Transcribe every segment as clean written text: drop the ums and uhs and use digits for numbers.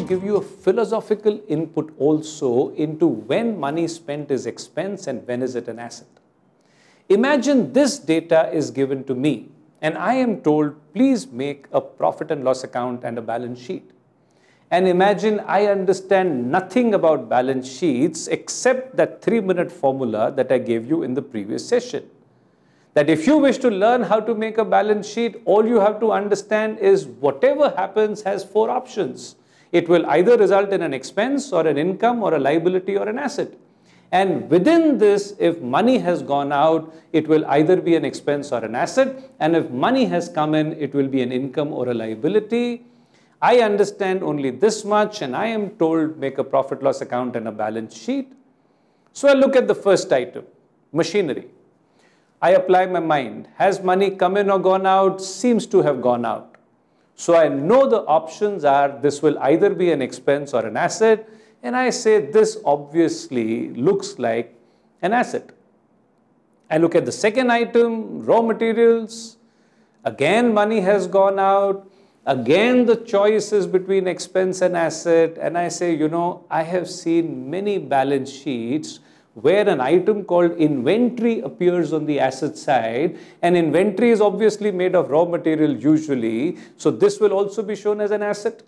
give you a philosophical input also into when money spent is expense and when is it an asset. Imagine this data is given to me and I am told, please make a profit and loss account and a balance sheet. And imagine I understand nothing about balance sheets except that 3-minute formula that I gave you in the previous session. That if you wish to learn how to make a balance sheet, all you have to understand is whatever happens has 4 options. It will either result in an expense or an income or a liability or an asset. And within this, if money has gone out, it will either be an expense or an asset. And if money has come in, it will be an income or a liability. I understand only this much and I am told make a profit loss account and a balance sheet. So I look at the first item, machinery. I apply my mind. Has money come in or gone out? Seems to have gone out. So I know the options are this will either be an expense or an asset. And I say this obviously looks like an asset. I look at the second item, raw materials. Again, money has gone out. Again, the choice is between expense and asset. And I say, you know, I have seen many balance sheets where an item called inventory appears on the asset side. And inventory is obviously made of raw material usually. So this will also be shown as an asset.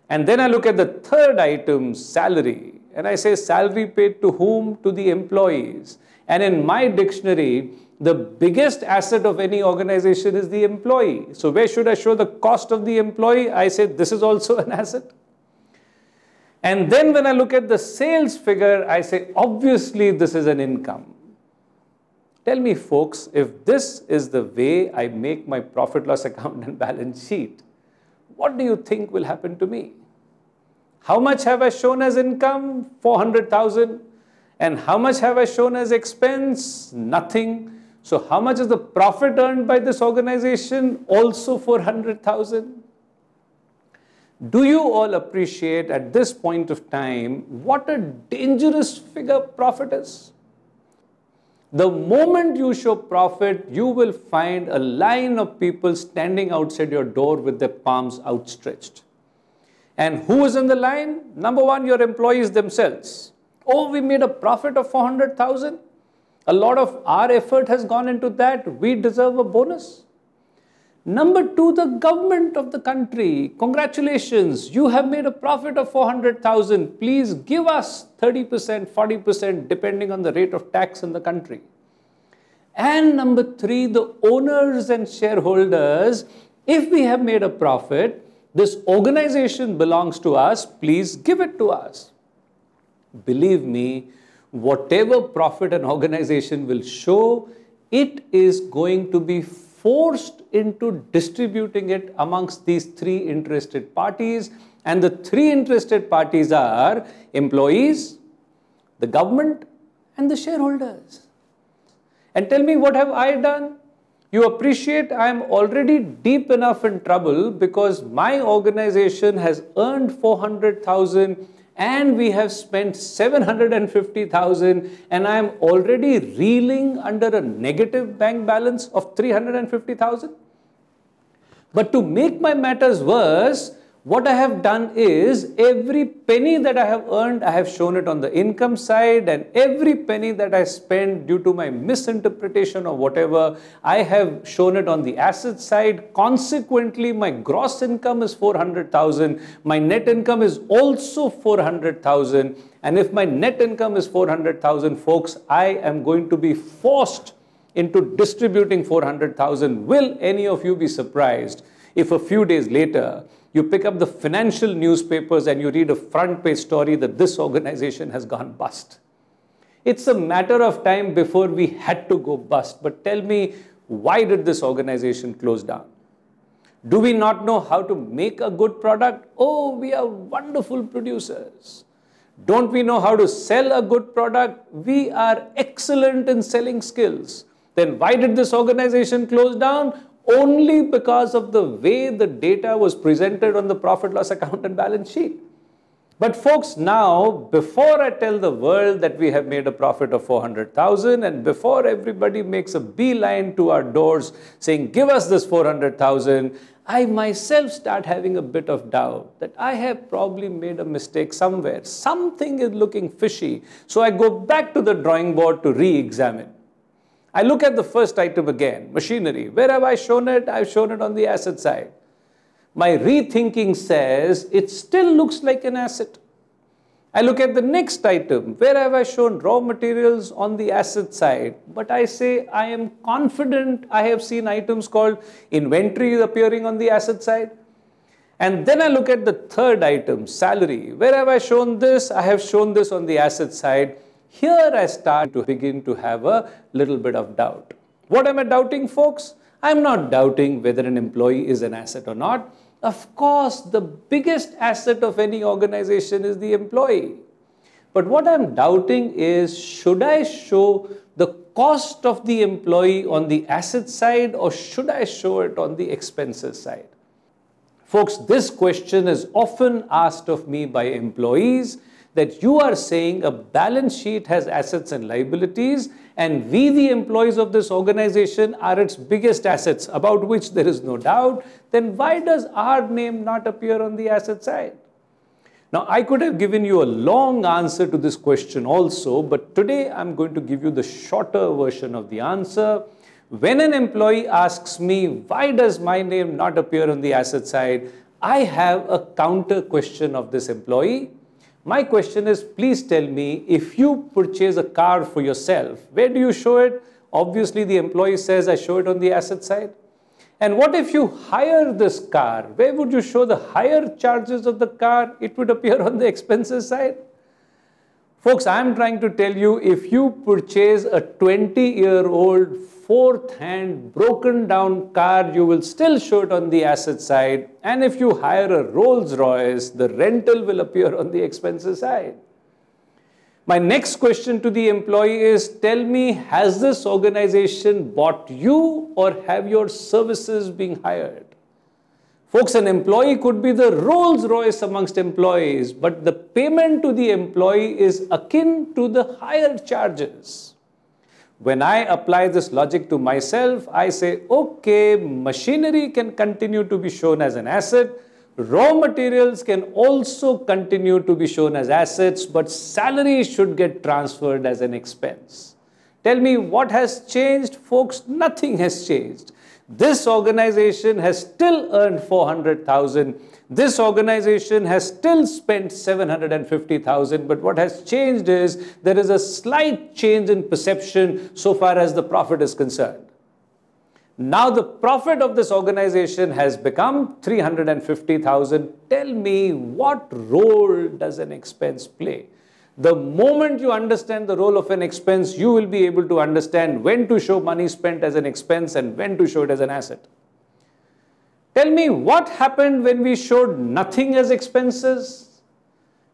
And then I look at the third item, salary. And I say salary paid to whom? To the employees. And in my dictionary, the biggest asset of any organization is the employee. So where should I show the cost of the employee? I say this is also an asset. And then when I look at the sales figure, I say obviously this is an income. Tell me folks, if this is the way I make my profit loss account and balance sheet, what do you think will happen to me? How much have I shown as income? 400,000. And how much have I shown as expense? Nothing. So how much is the profit earned by this organization? Also 400,000. Do you all appreciate at this point of time what a dangerous figure profit is? The moment you show profit, you will find a line of people standing outside your door with their palms outstretched. And who is in the line? Number one, your employees themselves. Oh, we made a profit of 400,000. A lot of our effort has gone into that. We deserve a bonus. Number two, the government of the country. Congratulations, you have made a profit of 400,000. Please give us 30%, 40%, depending on the rate of tax in the country. And number three, the owners and shareholders. If we have made a profit, this organization belongs to us. Please give it to us. Believe me, whatever profit an organization will show, it is going to be forced into distributing it amongst these 3 interested parties. And the 3 interested parties are employees, the government, and the shareholders. And tell me, what have I done? You appreciate I am already deep enough in trouble because my organization has earned 400,000 and we have spent 750,000 and I am already reeling under a negative bank balance of 350,000. But to make my matters worse, what I have done is every penny that I have earned, I have shown it on the income side, and every penny that I spent due to my misinterpretation or whatever, I have shown it on the asset side. Consequently, my gross income is 400,000. My net income is also 400,000. And if my net income is 400,000, folks, I am going to be forced into distributing 400,000. Will any of you be surprised if a few days later, you pick up the financial newspapers and you read a front page story that this organization has gone bust? It's a matter of time before we had to go bust. But tell me, why did this organization close down? Do we not know how to make a good product? Oh, we are wonderful producers. Don't we know how to sell a good product? We are excellent in selling skills. Then why did this organization close down? Only because of the way the data was presented on the profit loss account and balance sheet. But folks, now, before I tell the world that we have made a profit of 400,000 and before everybody makes a beeline to our doors saying, give us this 400,000, I myself start having a bit of doubt that I have probably made a mistake somewhere. Something is looking fishy. So I go back to the drawing board to re-examine. I look at the first item again, machinery. Where have I shown it? I've shown it on the asset side. My rethinking says it still looks like an asset. I look at the next item. Where have I shown raw materials on the asset side? But I say I am confident I have seen items called inventory appearing on the asset side. And then I look at the third item, salary. Where have I shown this? I have shown this on the asset side. Here I start to begin to have a little bit of doubt. What am I doubting, folks? I'm not doubting whether an employee is an asset or not. Of course, the biggest asset of any organization is the employee. But what I'm doubting is, should I show the cost of the employee on the asset side or should I show it on the expenses side? Folks, this question is often asked of me by employees, that you are saying a balance sheet has assets and liabilities and we, the employees of this organization, are its biggest assets, about which there is no doubt. Then why does our name not appear on the asset side? Now, I could have given you a long answer to this question also, but today I'm going to give you the shorter version of the answer. When an employee asks me, why does my name not appear on the asset side? I have a counter question of this employee. My question is, please tell me, if you purchase a car for yourself, where do you show it? Obviously, the employee says, I show it on the asset side. And what if you hire this car? Where would you show the hire charges of the car? It would appear on the expenses side. Folks, I'm trying to tell you, if you purchase a 20-year-old fourth-hand broken down car, you will still show it on the asset side. And if you hire a Rolls Royce, the rental will appear on the expenses side. My next question to the employee is, tell me, has this organization bought you or have your services been hired? Folks, an employee could be the Rolls Royce amongst employees, but the payment to the employee is akin to the hire charges. When I apply this logic to myself, I say, okay, machinery can continue to be shown as an asset. Raw materials can also continue to be shown as assets, but salary should get transferred as an expense. Tell me what has changed, folks? Nothing has changed. This organization has still earned 400,000. This organization has still spent 750,000, but what has changed is there is a slight change in perception so far as the profit is concerned. Now the profit of this organization has become 350,000. Tell me, what role does an expense play? The moment you understand the role of an expense, you will be able to understand when to show money spent as an expense and when to show it as an asset. Tell me, what happened when we showed nothing as expenses?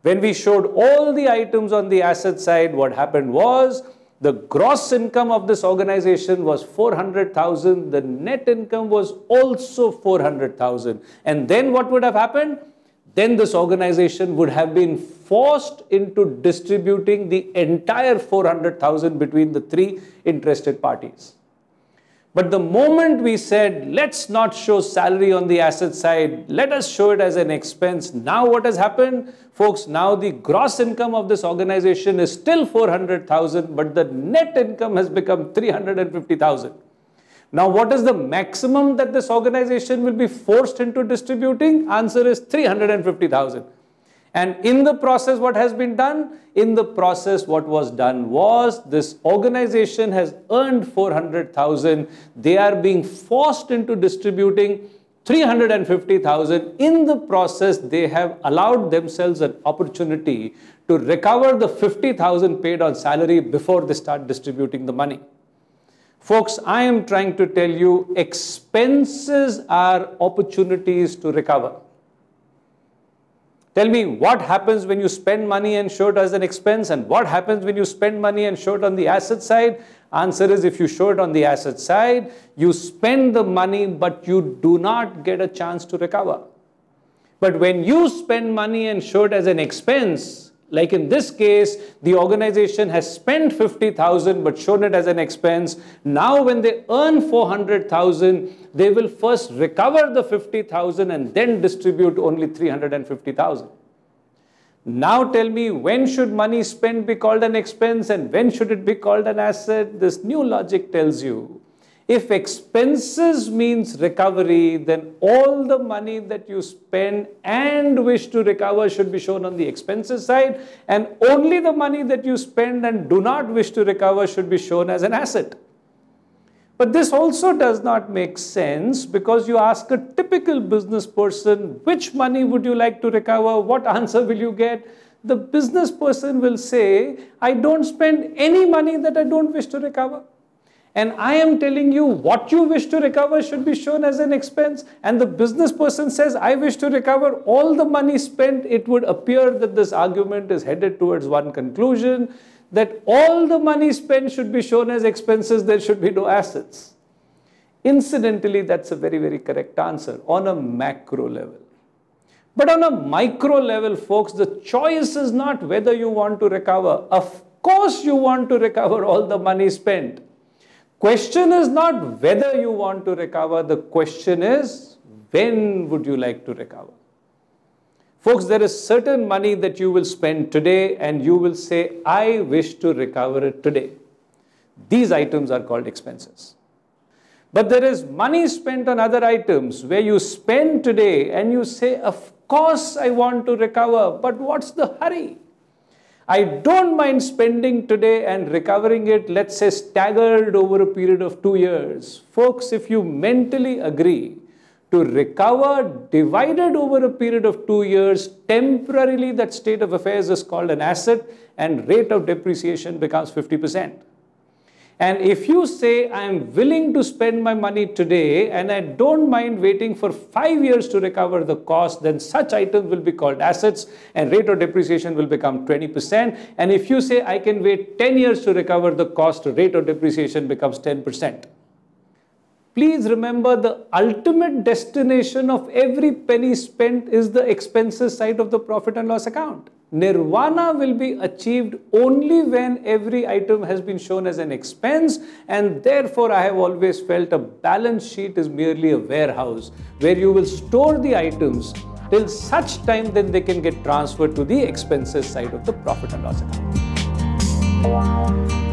When we showed all the items on the asset side, what happened was the gross income of this organization was 400,000. The net income was also 400,000. And then what would have happened? Then this organization would have been forced into distributing the entire 400,000 between the three interested parties. But the moment we said, let's not show salary on the asset side, let us show it as an expense. Now what has happened? Folks, now the gross income of this organization is still 400,000, but the net income has become 350,000. Now what is the maximum that this organization will be forced into distributing? Answer is 350,000. And in the process, what has been done? In the process, what was done was this organization has earned 400,000. They are being forced into distributing 350,000. In the process, they have allowed themselves an opportunity to recover the 50,000 paid on salary before they start distributing the money. Folks, I am trying to tell you, expenses are opportunities to recover. Tell me, what happens when you spend money and show it as an expense, and what happens when you spend money and show it on the asset side? Answer is, if you show it on the asset side, you spend the money, but you do not get a chance to recover. But when you spend money and show it as an expense, like in this case, the organization has spent 50,000 but shown it as an expense. Now when they earn 400,000, they will first recover the 50,000 and then distribute only 350,000. Now tell me, when should money spent be called an expense and when should it be called an asset? This new logic tells you, if expenses means recovery, then all the money that you spend and wish to recover should be shown on the expenses side, and only the money that you spend and do not wish to recover should be shown as an asset. But this also does not make sense, because you ask a typical business person, which money would you like to recover? What answer will you get? The business person will say, I don't spend any money that I don't wish to recover. And I am telling you, what you wish to recover should be shown as an expense. And the business person says, I wish to recover all the money spent. It would appear that this argument is headed towards one conclusion, that all the money spent should be shown as expenses. There should be no assets. Incidentally, that's a very, very correct answer on a macro level. But on a micro level, folks, the choice is not whether you want to recover. Of course, you want to recover all the money spent. Question is not whether you want to recover, the question is, when would you like to recover? Folks, there is certain money that you will spend today and you will say, I wish to recover it today. These items are called expenses. But there is money spent on other items where you spend today and you say, of course I want to recover, but what's the hurry? I don't mind spending today and recovering it, let's say, staggered over a period of 2 years. Folks, if you mentally agree to recover divided over a period of 2 years, temporarily that state of affairs is called an asset and rate of depreciation becomes 50%. And if you say, I am willing to spend my money today and I don't mind waiting for 5 years to recover the cost, then such items will be called assets and rate of depreciation will become 20%. And if you say, I can wait 10 years to recover the cost, rate of depreciation becomes 10%. Please remember, the ultimate destination of every penny spent is the expenses side of the profit and loss account. Nirvana will be achieved only when every item has been shown as an expense, and therefore I have always felt a balance sheet is merely a warehouse where you will store the items till such time that they can get transferred to the expenses side of the profit and loss account.